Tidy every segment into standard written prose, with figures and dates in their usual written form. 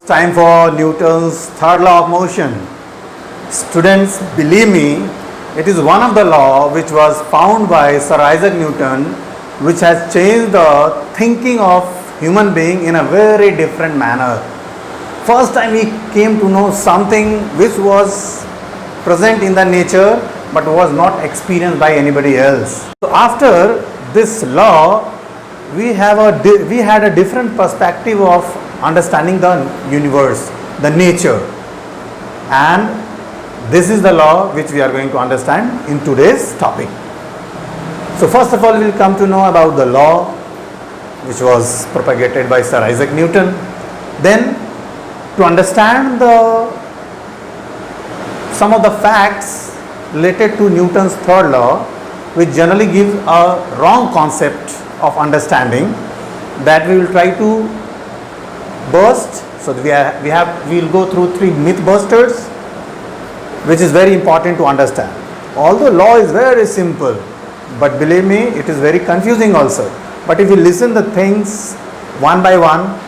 Time for Newton's third law of motion. Students, believe me, it is one of the law which was found by Sir Isaac Newton, which has changed the thinking of human being in a very different manner. First time he came to know something which was present in the nature but was not experienced by anybody else. So after this law, we had a different perspective of understanding the universe, the nature, and this is the law which we are going to understand in today's topic. So first of all, we will come to know about the law which was propagated by Sir Isaac Newton. Then to understand some of the facts related to Newton's third law, which generally gives a wrong concept of understanding, that we will try to burst. So we will go through 3 myth busters, which is very important to understand. Although law is very simple, but believe me, it is very confusing also. But if you listen the things one by one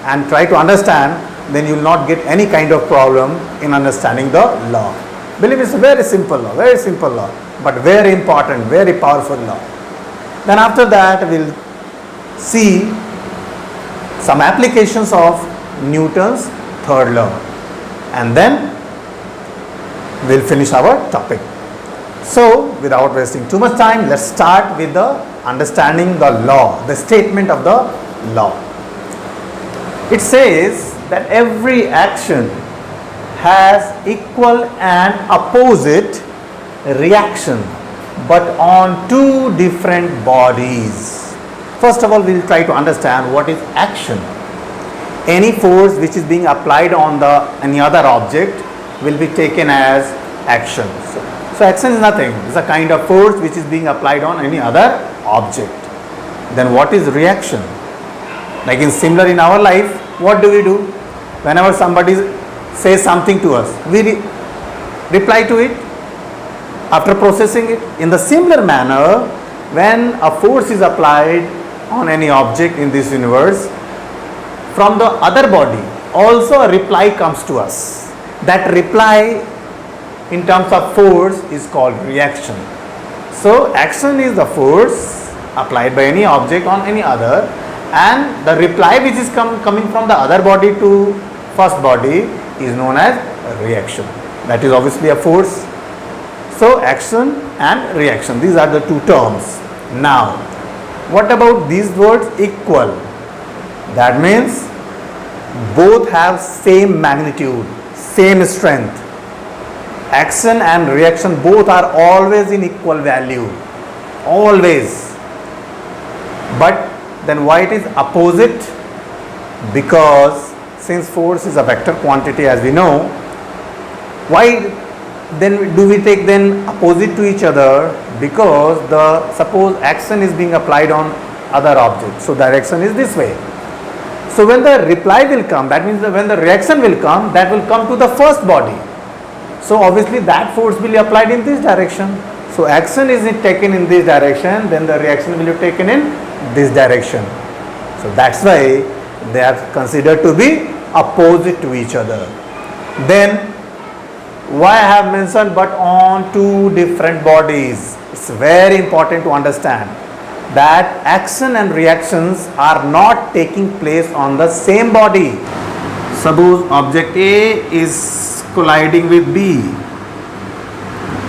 and try to understand, then you will not get any kind of problem in understanding the law. Believe me, it's a very simple law, but very important, very powerful law. Then after that, we will see some applications of Newton's third law, and then we'll finish our topic. So without wasting too much time, let's start with the understanding the law, the statement of the law. It says that every action has equal and opposite reaction, but on 2 different bodies. First of all, we will try to understand what is action. Any force which is being applied on any other object will be taken as action. So action is nothing. It's a kind of force which is being applied on any other object. Then what is reaction? Like similar in our life, what do we do? Whenever somebody says something to us, we reply to it after processing it. In the similar manner, when a force is applied on any object in this universe, from the other body also a reply comes to us. That reply in terms of force is called reaction. So action is the force applied by any object on any other, and the reply which is coming from the other body to first body is known as reaction. That is obviously a force. So action and reaction, these are the 2 terms. Now what about these words equal? That means both have same magnitude, same strength. Action and reaction both are always in equal value, always. But then why it is opposite? Because since force is a vector quantity, as we know, why then do we take then opposite to each other? Because suppose action is being applied on other objects, so direction is this way. So when the reply will come, that means that when the reaction will come, that will come to the first body. So obviously that force will be applied in this direction. So action is taken in this direction, then the reaction will be taken in this direction. So that's why they are considered to be opposite to each other. Then why I have mentioned but on 2 different bodies? It's very important to understand that action and reactions are not taking place on the same body. Suppose object A is colliding with B.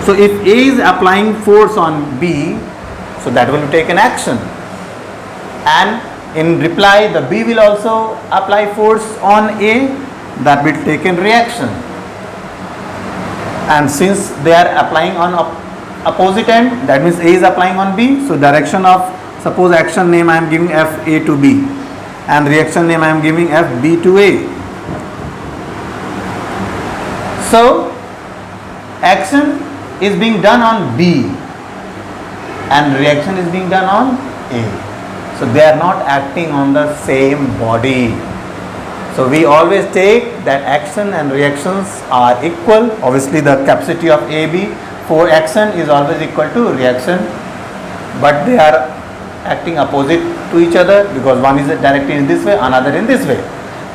So if A is applying force on B, so that will take an action, and in reply the B will also apply force on A, that will take in reaction. And since they are applying on opposite end, that means A is applying on B, so direction of, suppose action name I am giving F A to B, and reaction name I am giving F B to A. So action is being done on B and reaction is being done on A. So they are not acting on the same body. So we always take that action and reactions are equal. Obviously the capacity of AB for action is always equal to reaction, but they are acting opposite to each other because one is directed in this way, another in this way.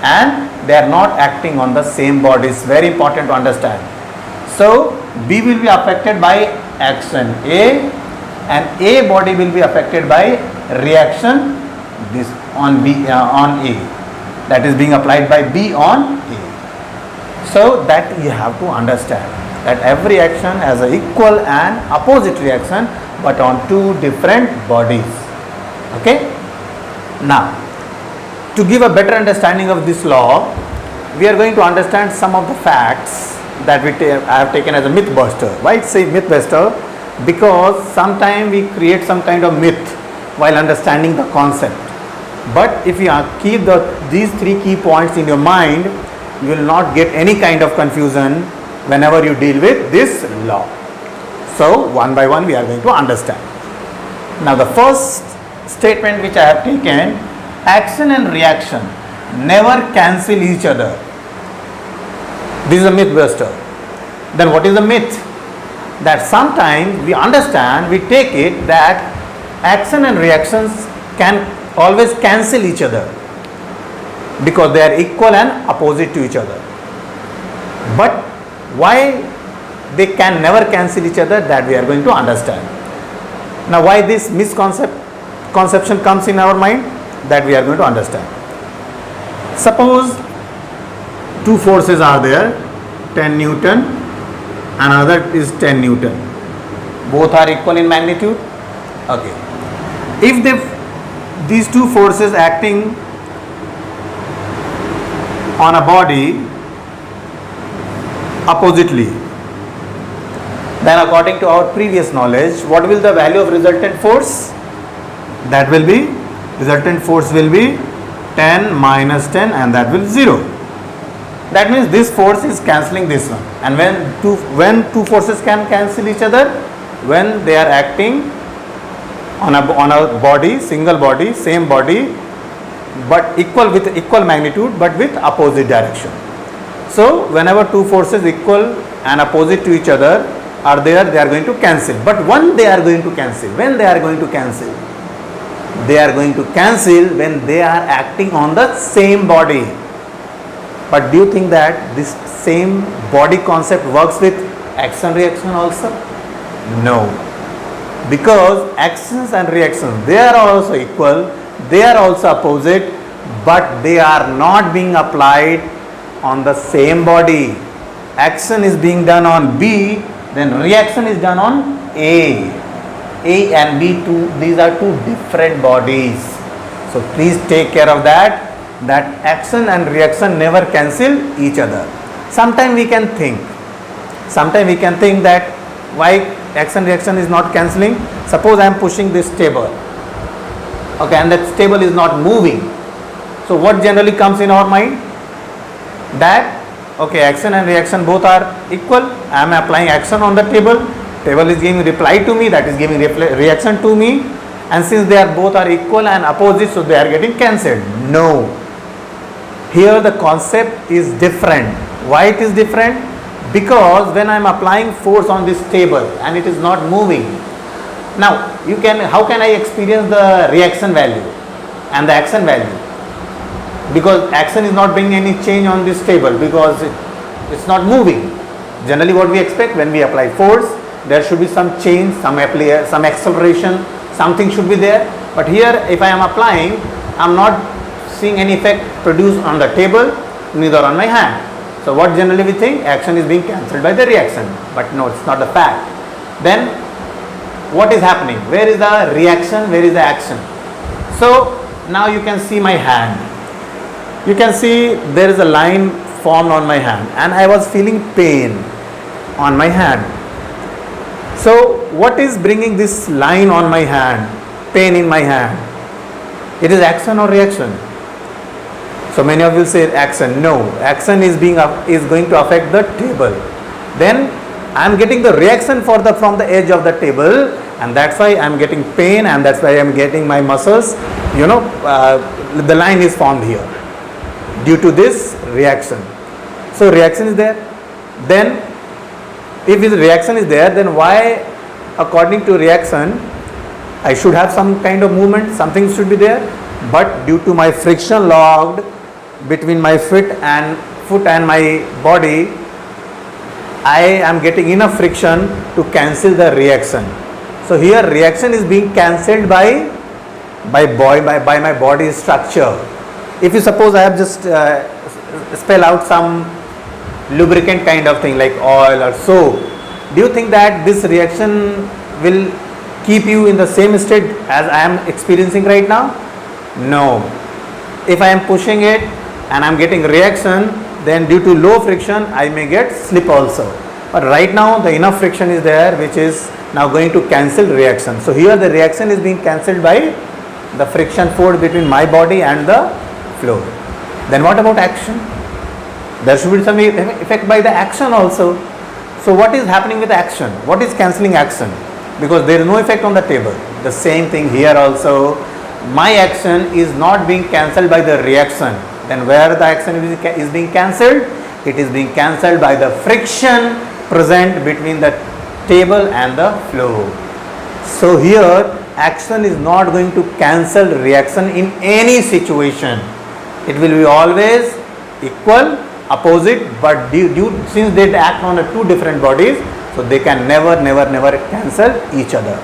And they are not acting on the same body. It's very important to understand. So B will be affected by action A, and A body will be affected by reaction this on B on A, that is being applied by B on A. So that you have to understand that every action has an equal and opposite reaction, but on two different bodies. Okay. Now, to give a better understanding of this law, we are going to understand some of the facts that I have taken as a myth buster. Why say myth buster? Because sometimes we create some kind of myth while understanding the concept. But if you keep these three key points in your mind, you will not get any kind of confusion whenever you deal with this law. So one by one we are going to understand. Now the first statement which I have taken, action and reaction never cancel each other. This is a myth buster. Then what is the myth? That sometimes we understand, we take it that action and reactions can always cancel each other because they are equal and opposite to each other. But why they can never cancel each other, that we are going to understand. Now why this misconception comes in our mind, that we are going to understand. Suppose two forces are there, 10 Newton, another is 10 Newton. Both are equal in magnitude. Okay. If these two forces acting on a body oppositely, then according to our previous knowledge, what will the value of resultant force? That will be, resultant force will be 10 minus 10, and that will 0. That means this force is cancelling this one. And when two forces can cancel each other, when they are acting on a body, single body, same body, but with equal magnitude, but with opposite direction. So whenever two forces equal and opposite to each other are there, they are going to cancel. But when they are going to cancel, they are going to cancel when they are acting on the same body. But do you think that this same body concept works with action reaction also? No. Because actions and reactions, they are also equal, they are also opposite, but they are not being applied on the same body. Action is being done on B, then reaction is done on A. A and B, these are two different bodies. So please take care of that action and reaction never cancel each other. Sometimes we can think that why action reaction is not cancelling. Suppose I am pushing this table, okay, and that table is not moving. So what generally comes in our mind? That okay, action and reaction both are equal. I am applying action on the table is giving reply to me, that is giving reaction to me, and since they are both are equal and opposite, so they are getting cancelled. No, here the concept is different. Why it is different? Because when I am applying force on this table and it is not moving, now how can I experience the reaction value and the action value? Because action is not bringing any change on this table because it's not moving. Generally what we expect when we apply force, there should be some change, some acceleration, something should be there. But here if I am applying, I am not seeing any effect produced on the table, neither on my hand. So what generally we think? Action is being cancelled by the reaction. But no, it's not the fact. Then what is happening? Where is the reaction? Where is the action? So now you can see my hand. You can see there is a line formed on my hand and I was feeling pain on my hand. So what is bringing this line on my hand, pain in my hand? It is action or reaction? So many of you say action. No, action is going to affect the table. Then I am getting the reaction from the edge of the table, and that's why I am getting pain, and that's why I am getting my muscles, the line is formed here due to this reaction. So reaction is there. Then if this reaction is there, then why according to reaction I should have some kind of movement, something should be there, but due to my friction law, between my foot and my body, I am getting enough friction to cancel the reaction. So here reaction is being cancelled by my body structure. If you suppose I have just spell out some lubricant kind of thing like oil or soap, do you think that this reaction will keep you in the same state as I am experiencing right now? No. If I am pushing it and I am getting reaction, then due to low friction I may get slip also. But right now the enough friction is there which is now going to cancel reaction. So here the reaction is being cancelled by the friction force between my body and the floor. Then what about action? There should be some effect by the action also. So what is happening with action? What is cancelling action? Because there is no effect on the table. The same thing here also. My action is not being cancelled by the reaction. Then where the action is being cancelled? It is being cancelled by the friction present between the table and the floor. So here action is not going to cancel reaction in any situation. It will be always equal, opposite, but since they act on the two different bodies, so they can never cancel each other.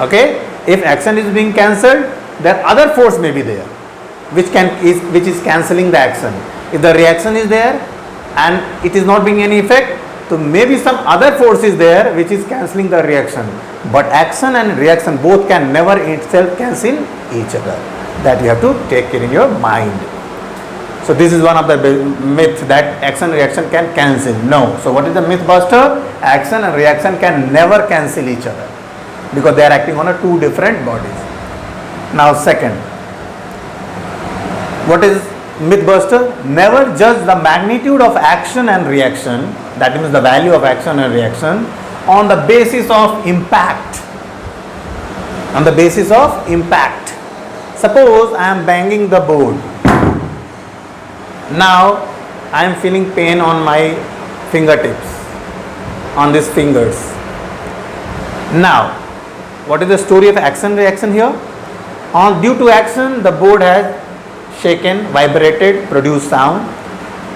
Okay? If action is being cancelled, then other force may be there which is cancelling the action. If the reaction is there and it is not being any effect, so maybe some other force is there which is cancelling the reaction. But action and reaction both can never itself cancel each other. That you have to take care in your mind. So this is one of the myths that action and reaction can cancel. No. So what is the myth buster? Action and reaction can never cancel each other because they are acting on two different bodies. Now second, what is myth buster? Never judge the magnitude of action and reaction, that means the value of action and reaction, on the basis of impact. On the basis of impact. Suppose I am banging the board. Now I am feeling pain on my fingertips, on these fingers. Now what is the story of action reaction here? Due to action the board has shaken, vibrated, produced sound,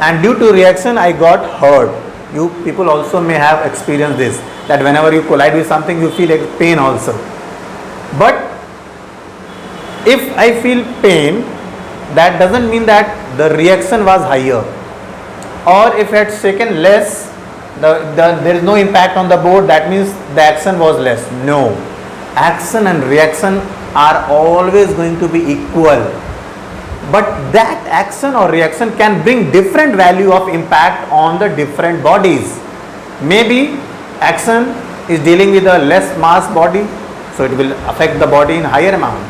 and due to reaction I got hurt. You people also may have experienced this, that whenever you collide with something you feel like pain also. But if I feel pain, that doesn't mean that the reaction was higher, or if it had shaken less, there is no impact on the board, that means the action was less. No, action and reaction are always going to be equal, but that action or reaction can bring different value of impact on the different bodies. Maybe action is dealing with a less mass body, so it will affect the body in higher amount.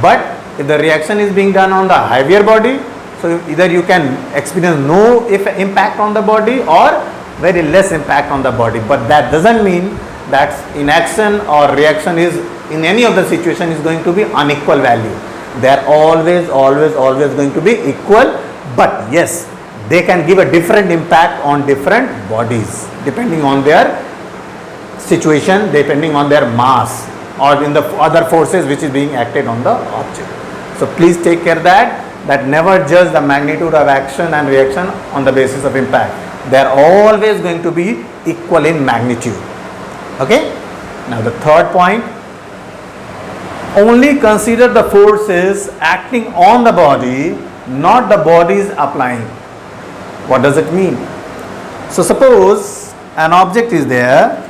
But if the reaction is being done on the heavier body, so either you can experience no impact on the body or very less impact on the body. But that doesn't mean that inaction or reaction is in any of the situation is going to be unequal value. They are always going to be equal, but yes, they can give a different impact on different bodies depending on their situation, depending on their mass or in the other forces which is being acted on the object. So please take care that never judge the magnitude of action and reaction on the basis of impact. They are always going to be equal in magnitude. Okay? Now the third point, only consider the forces acting on the body, not the bodies applying. What does it mean? So suppose an object is there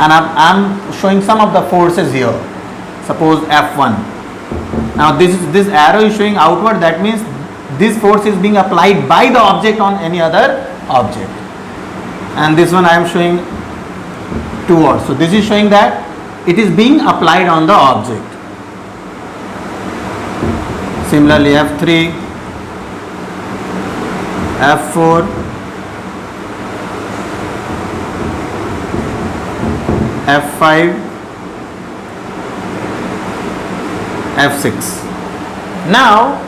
and I'm showing some of the forces here. Suppose F1. Now this arrow is showing outward, that means this force is being applied by the object on any other object. And this one I am showing towards. So this is showing that it is being applied on the object. Similarly F3, F4, F5, F6. Now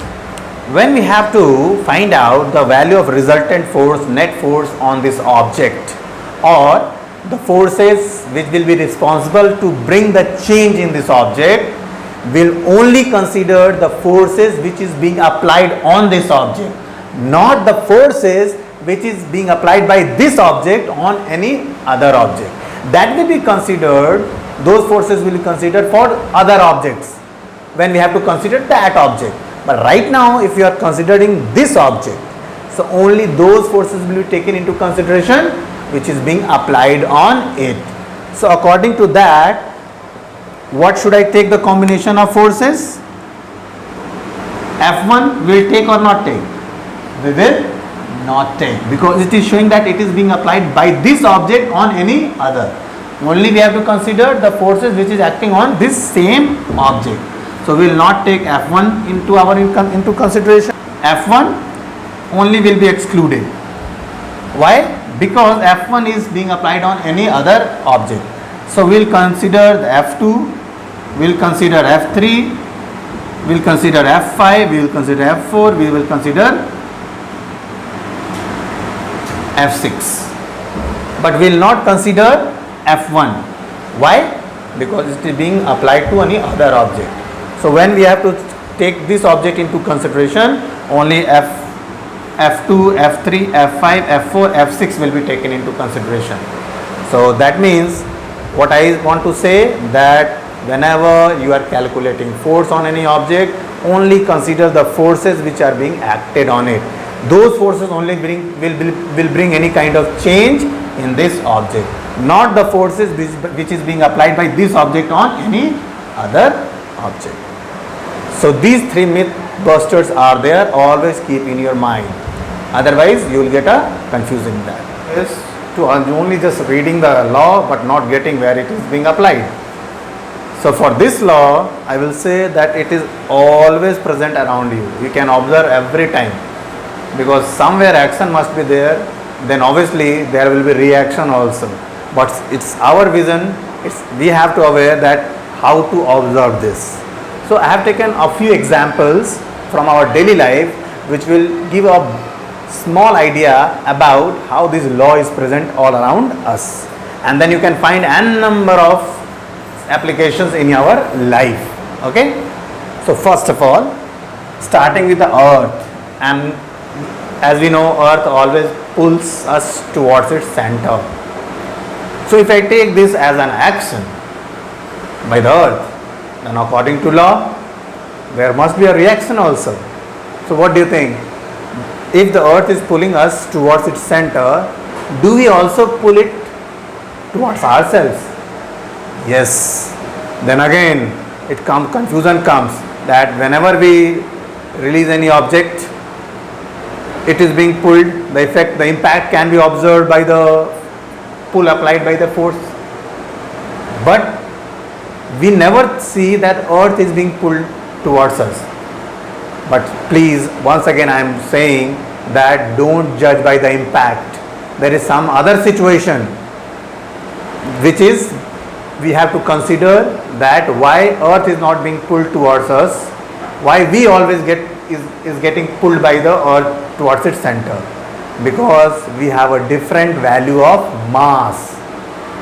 when we have to find out the value of resultant force, net force on this object, or the forces which will be responsible to bring the change in this object, will only consider the forces which is being applied on this object, not the forces which is being applied by this object on any other object. That will be considered, those forces will be considered for other objects when we have to consider that object. But right now, if you are considering this object, so only those forces will be taken into consideration which is being applied on it. So according to that, what should I take the combination of forces? F1 will take or not take? We will not take, because it is showing that it is being applied by this object on any other. Only we have to consider the forces which is acting on this same object. So we will not take F1 into consideration. F1 only will be excluded. Why? Because F1 is being applied on any other object. So we will consider the F2, we will consider F3, we will consider F5, we will consider F4, we will consider F6. But we will not consider F1. Why? Because it is being applied to any other object. So when we have to take this object into consideration, only F2, F3, F5, F4, F6 will be taken into consideration. So that means, what I want to say, that whenever you are calculating force on any object, only consider the forces which are being acted on it. Those forces only will bring any kind of change in this object, not the forces which is being applied by this object on any other object. So these three myth busters are there, always keep in your mind, otherwise you will get a confusing that. Yes, to only just reading the law but not getting where it is being applied. So for this law, I will say that it is always present around you. You can observe every time, because somewhere action must be there, then obviously there will be reaction also. But it's our vision, we have to aware that how to observe this. So I have taken a few examples from our daily life which will give a small idea about how this law is present all around us, and then you can find n number of applications in our life. Okay, so first of all, starting with the earth, and as we know, earth always pulls us towards its center. So if I take this as an action by the earth, then according to law, there must be a reaction also. So what do you think? If the earth is pulling us towards its center, do we also pull it towards ourselves? Yes. Then again, confusion comes that whenever we release any object, it is being pulled, the impact can be observed by the pull applied by the force. But we never see that earth is being pulled towards us. But please, once again I am saying that don't judge by the impact. There is some other situation which is, we have to consider that why earth is not being pulled towards us, why we always is getting pulled by the earth towards its center, because we have a different value of mass.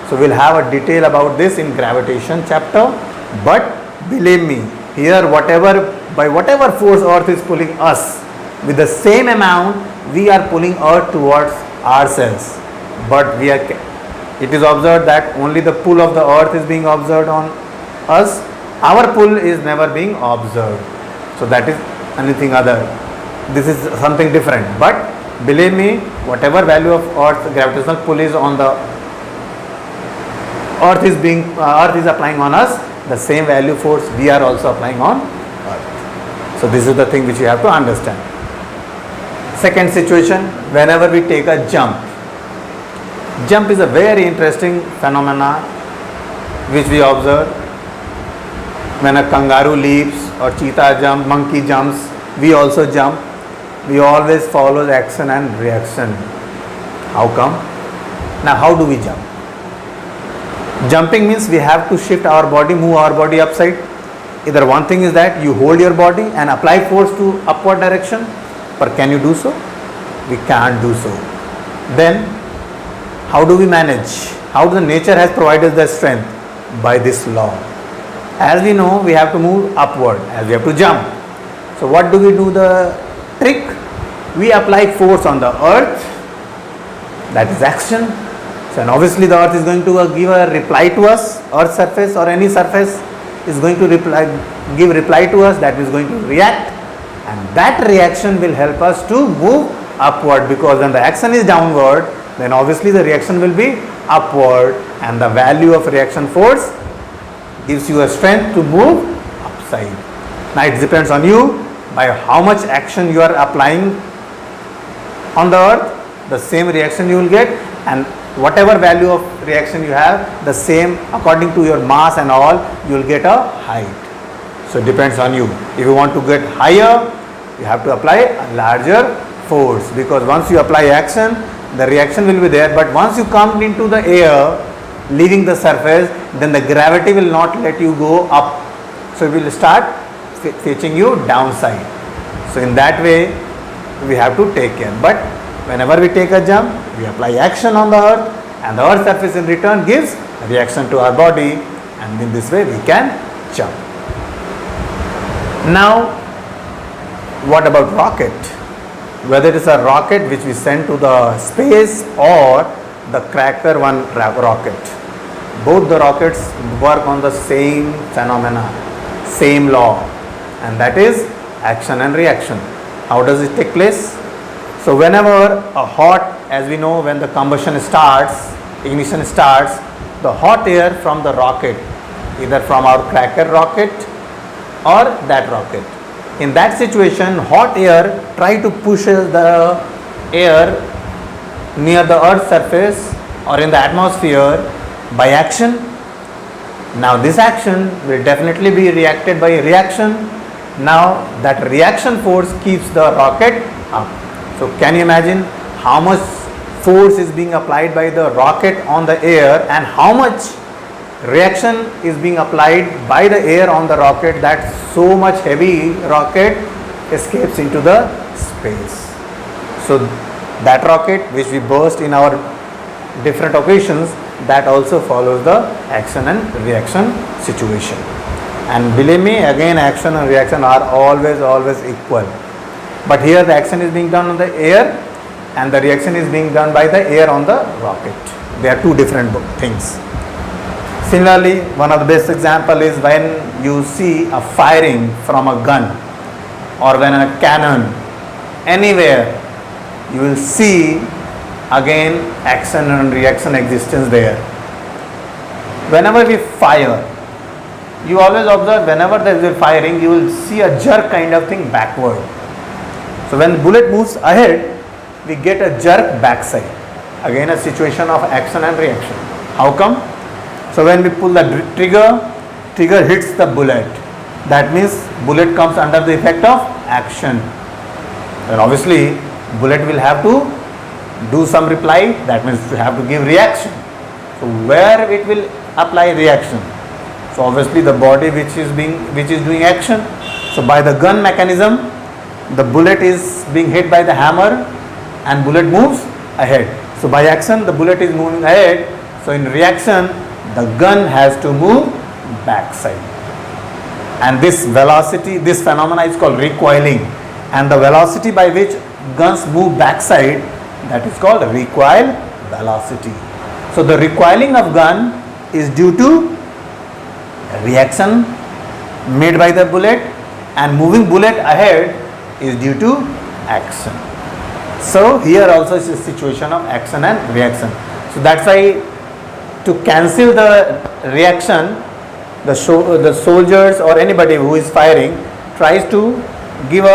So we'll have a detail about this in gravitation chapter, but believe me, here by whatever force earth is pulling us, with the same amount we are pulling earth towards ourselves. But it is observed that only the pull of the earth is being observed on us, our pull is never being observed. So that is anything other, this is something different. But believe me, whatever value of earth's gravitational pull is on the earth is applying on us, the same value force we are also applying on earth. So this is the thing which you have to understand. Second situation, whenever we take a jump is a very interesting phenomena which we observe. When a kangaroo leaps or cheetah jumps, monkey jumps, we also jump. We always follow action and reaction. How come? Now how do we jump? Jumping means we have to shift our body, move our body upside. Either one thing is that you hold your body and apply force to upward direction, but can you do so? We can't do so. Then how do we manage? How the nature has provided the strength? By this law. as we know, we have to move upward, as we have to jump. So what do we do the trick? We apply force on the earth, that is action. So and obviously the earth is going to give a reply to us, earth surface or any surface is going to give reply to us, that is going to react, and that reaction will help us to move upward, because when the action is downward, then obviously the reaction will be upward, and the value of reaction force gives you a strength to move upside. Now it depends on you by how much action you are applying on the earth, the same reaction you will get, and whatever value of reaction you have, the same according to your mass and all, you will get a height. So it depends on you. If you want to get higher, you have to apply a larger force, because once you apply action, the reaction will be there, but once you come into the air, leaving the surface, then the gravity will not let you go up. So it will start fetching you downside. So in that way, we have to take care. But whenever we take a jump, we apply action on the earth, and the earth surface in return gives a reaction to our body, and in this way we can jump. Now, what about rocket? Whether it is a rocket which we send to the space or the Cracker 1 rocket, both the rockets work on the same phenomena, same law, and that is action and reaction. How does it take place? So whenever a hot, as we know, when the combustion starts, ignition starts, the hot air from the rocket, either from our Cracker rocket or that rocket, in that situation, hot air try to push the air near the earth's surface or in the atmosphere by action. Now this action will definitely be reacted by a reaction. Now that reaction force keeps the rocket up. So can you imagine how much force is being applied by the rocket on the air, and how much reaction is being applied by the air on the rocket, that so much heavy rocket escapes into the space. So that rocket which we burst in our different occasions, that also follows the action and reaction situation. And believe me, again, action and reaction are always equal. But here the action is being done on the air, and the reaction is being done by the air on the rocket. They are two different things. Similarly, one of the best example is when you see a firing from a gun or when a cannon, anywhere you will see again action and reaction existence there. Whenever we fire, you always observe whenever there is a firing, you will see a jerk kind of thing backward. So when the bullet moves ahead, we get a jerk backside. Again a situation of action and reaction. How come? So when we pull the trigger hits the bullet. That means bullet comes under the effect of action. And obviously bullet will have to do some reply. That means we have to give reaction. So where it will apply reaction? So obviously the body which is doing action. So by the gun mechanism, the bullet is being hit by the hammer and bullet moves ahead. So by action the bullet is moving ahead. So in reaction the gun has to move backside. And this velocity, this phenomena is called recoiling. And the velocity by which guns move backside, that is called recoil velocity. So the recoiling of gun is due to reaction made by the bullet, and moving bullet ahead is due to action. So here also is a situation of action and reaction. So that's why to cancel the reaction, the soldiers or anybody who is firing tries to give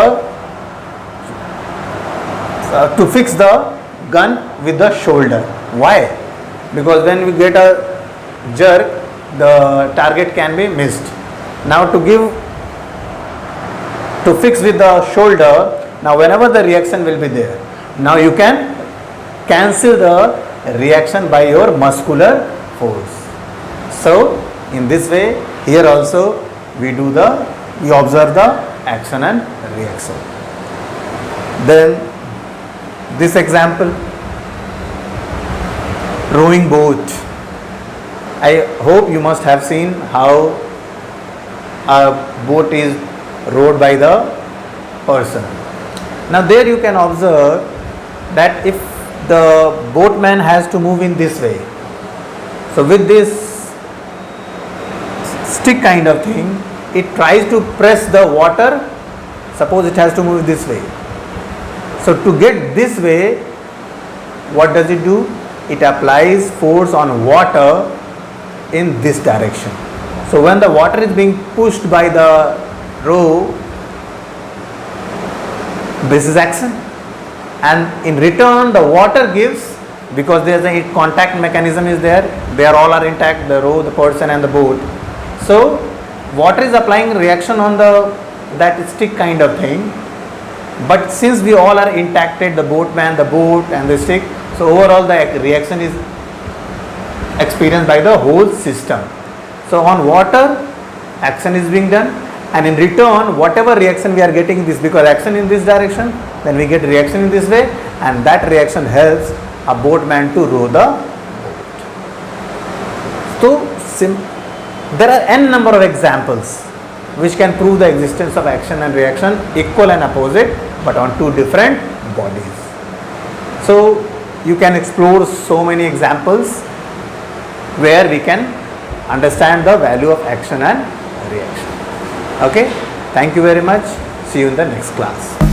to fix the gun with the shoulder. Why? Because when we get a jerk, the target can be missed. Now to fix with the shoulder, now whenever the reaction will be there, now you can cancel the reaction by your muscular force. So in this way, here also we observe the action and reaction. Then this example, rowing boat. I hope you must have seen how a boat is rowed by the person. Now there you can observe that if the boatman has to move in this way, so with this stick kind of thing, it tries to press the water. Suppose it has to move this way. So to get this way, what does it do? It applies force on water in this direction. So when the water is being pushed by the row, this is action, and in return the water gives, because there is a contact mechanism is there, they are all are intact, the row, the person and the boat. So water is applying reaction on that stick kind of thing, but since we all are intacted, the boatman, the boat and the stick, so overall the reaction is experienced by the whole system. So on water action is being done, and in return whatever reaction we are getting this, because action in this direction, then we get reaction in this way, and that reaction helps a boatman to row the boat. So there are n number of examples which can prove the existence of action and reaction, equal and opposite, but on two different bodies. So you can explore so many examples where we can understand the value of action and reaction. Okay, thank you very much. See you in the next class.